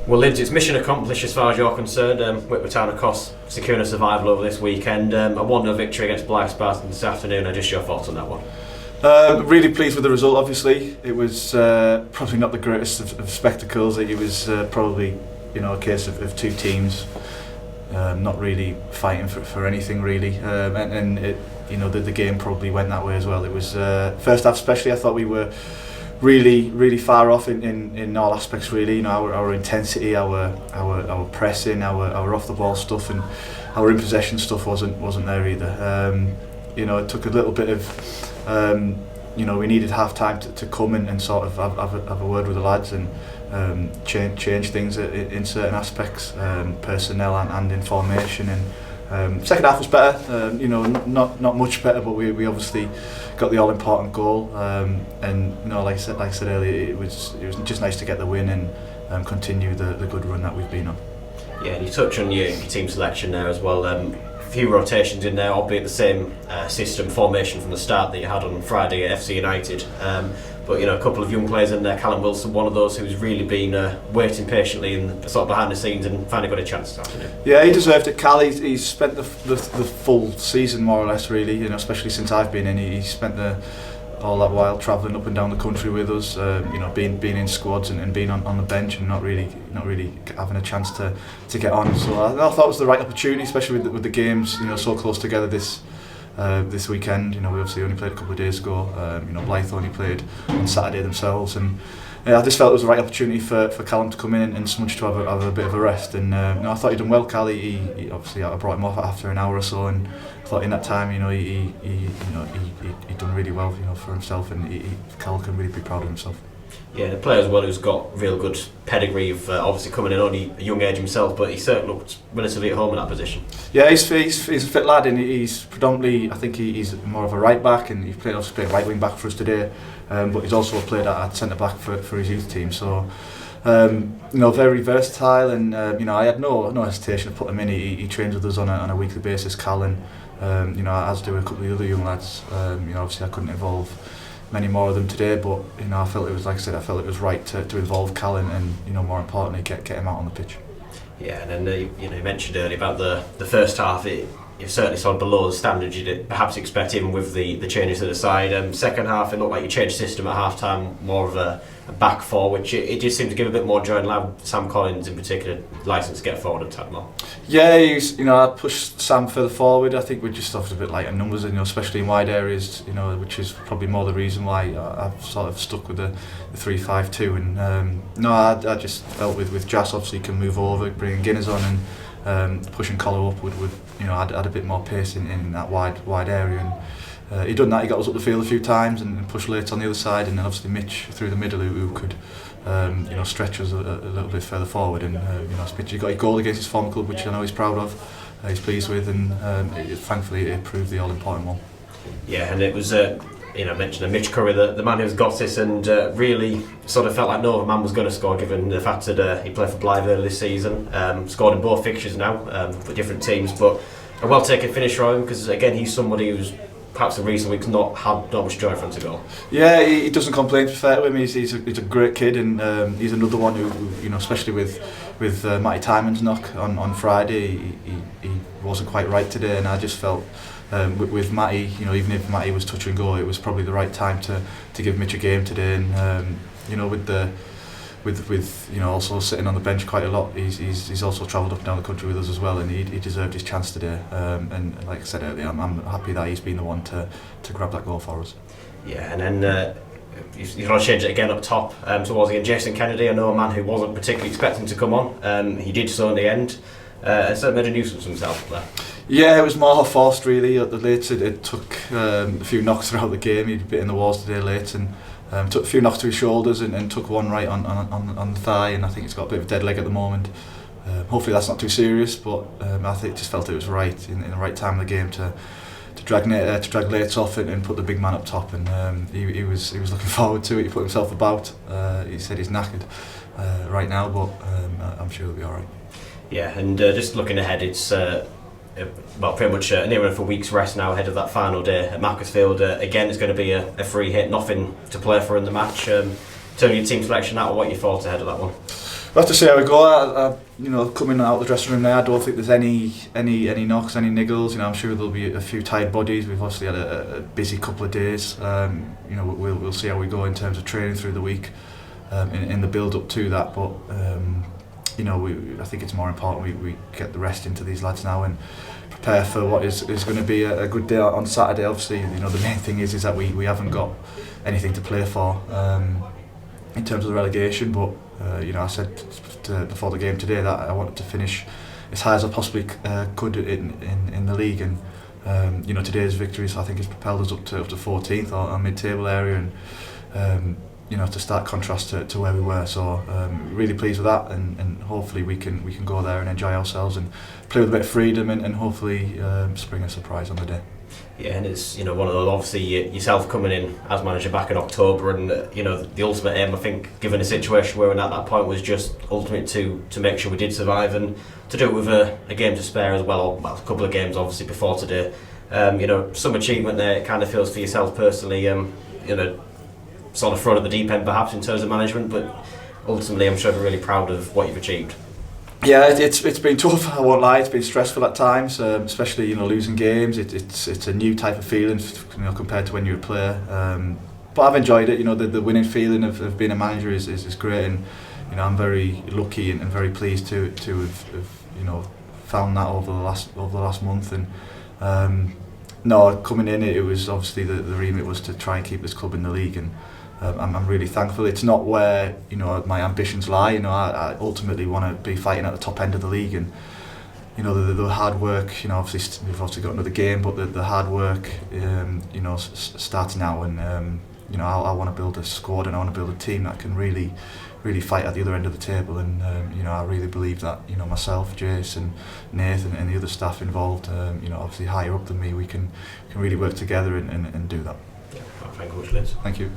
Well, Lids, it's mission accomplished as far as you're concerned. Whitby Town, of course, securing a survival over this weekend. A 1-0 victory against Blyth Spartans this afternoon. Just your thoughts on that one? Really pleased with the result. Obviously, it was probably not the greatest of spectacles. It was probably, a case of two teams not really fighting for anything really, and it, the game probably went that way as well. It was first half especially. I thought we were really far off in all aspects really. Our intensity, our pressing, our off the ball stuff, and our in possession stuff wasn't there either. It took a little bit of we needed half time to come and sort of have a word with the lads and change things in certain aspects, personnel and in formation. And second half was better, not much better, but we obviously got the all important goal. And like I said earlier, it was just nice to get the win and continue the good run that we've been on. Yeah, and you touch on your team selection there as well. A few rotations in there, albeit the same system formation from the start that you had on Friday at FC United. But a couple of young players in there. Callum Wilson, one of those who's really been waiting patiently and sort of behind the scenes and finally got a chance this afternoon. Yeah, he deserved it. Cal, he's spent the full season more or less really. Especially since I've been in, he spent all that while travelling up and down the country with us. Being in squads and being on the bench and not really having a chance to get on. So I thought it was the right opportunity, especially with the games so close together this weekend. We obviously only played a couple of days ago. Blyth only played on Saturday themselves, and I just felt it was the right opportunity for Callum to come in and Smudge to have a bit of a rest. And I thought he'd done well. Cal, he obviously I brought him off after an hour or so, and I thought in that time he done really well for himself, and Cal can really be proud of himself. Yeah, the player as well who's got real good pedigree of obviously coming in only a young age himself, but he certainly looked relatively at home in that position. Yeah, he's a fit lad, and he's predominantly, I think he's more of a right back, and he's played right wing back for us today, but he's also played at centre back for his youth team. So very versatile, and I had no hesitation to put him in. He trains with us on a weekly basis, Cal, and as do a couple of the other young lads. Obviously I couldn't involve many more of them today, but I felt it was, like I said, it was right to involve Cal and more importantly get him out on the pitch. Yeah, and then you mentioned earlier about the first half. It certainly sort of below the standards you'd perhaps expect, even with the changes to the side. Second half, it looked like you changed system at half time, more of a back four, which it just seemed to give a bit more joy and allowed Sam Collins in particular licence to get forward a tad more. Yeah, I pushed Sam further forward. I think we're just offered a bit lighter numbers, especially in wide areas, which is probably more the reason why I've sort of stuck with the 3-5-2. And I just felt with Jas obviously can move over, bringing Guinness on, and pushing Collar up would add a bit more pace in that wide area. And he done that. He got us up the field a few times and pushed late on the other side, and then obviously Mitch through the middle who could stretch us a little bit further forward. And Mitch, he got a goal against his former club, which I know he's proud of, he's pleased with, and thankfully it proved the all important one. Yeah, and it was mentioned Mitch Curry, the man who's got this, and really sort of felt like no other man was going to score, given the fact that he played for Blyth earlier this season, scored in both fixtures now for different teams, but a well taken finish for him, because again he's somebody who's perhaps the reason we've not had not much joy in front of goal. Yeah, he doesn't complain, to be fair to him. He's a great kid, and he's another one who especially with Matty Tymon's knock on Friday, he wasn't quite right today, and I just felt with Matty, even if Matty was touch and go, it was probably the right time to give Mitch a game today. And with also sitting on the bench quite a lot, he's also travelled up and down the country with us as well, and he deserved his chance today. And like I said earlier, I'm happy that he's been the one to grab that goal for us. Yeah, and then you've got to change it again up top towards the end. Jason Kennedy, I know a man who wasn't particularly expecting to come on. He did so in the end. So made a nuisance of himself there. Yeah, it was more forced really. At the late, it took a few knocks throughout the game. He'd bit in the walls today late, and took a few knocks to his shoulders and took one right on the thigh, and I think he's got a bit of a dead leg at the moment. Hopefully that's not too serious, but I think just felt it was right in the right time of the game to drag Lates off and put the big man up top, and he was looking forward to it. He put himself about. He said he's knackered right now, but I'm sure he'll be all right. Yeah, and just looking ahead, it's pretty much near enough a week's rest now ahead of that final day at Macclesfield. Again, it's going to be a free hit, nothing to play for in the match. Turning your team selection out, or what you thought ahead of that one? We'll have to see how we go. You know, coming out of the dressing room there, I don't think there's any knocks, any niggles. You know, I'm sure there'll be a few tired bodies. We've obviously had a busy couple of days. You know, we'll see how we go in terms of training through the week, in the build up to that. But you know, I think it's more important we get the rest into these lads now and prepare for what is going to be a good day on Saturday. Obviously, you know, the main thing is that we haven't got anything to play for in terms of the relegation. But you know, I said before the game today that I wanted to finish as high as I possibly could in the league, and you know, today's victories I think has propelled us up to 14th or mid-table area, and you know, to start contrast to where we were. So really pleased with that, and hopefully we can go there and enjoy ourselves and play with a bit of freedom, and hopefully spring a surprise on the day. Yeah, and it's, you know, one of those, obviously yourself coming in as manager back in October, and you know, the ultimate aim, I think, given the situation we were in at that point, was just ultimate to make sure we did survive, and to do it with a game to spare as well, or a couple of games obviously before today. You know, some achievement there, it kind of feels for yourself personally, you know, sort of thrown at the deep end perhaps in terms of management, but ultimately I'm sure you're really proud of what you've achieved. Yeah, it's been tough, I won't lie. It's been stressful at times, especially, you know, losing games. It's a new type of feeling, you know, compared to when you're a player. But I've enjoyed it. You know, the winning feeling of being a manager is great, and you know, I'm very lucky and very pleased to have you know, found that over the last month. And no, coming in, it was obviously the remit was to try and keep this club in the league, and I'm really thankful. It's not where, you know, my ambitions lie. You know, I ultimately want to be fighting at the top end of the league, and you know, the hard work. You know, obviously we've got another game, but the hard work, you know, starts now, and you know, I want to build a squad, and I want to build a team that can really fight at the other end of the table. And you know, I really believe that, you know, myself, Jason, Nathan, and the other staff involved, you know, obviously higher up than me, we can really work together and do that. Yeah, thank you, Liz. Thank you.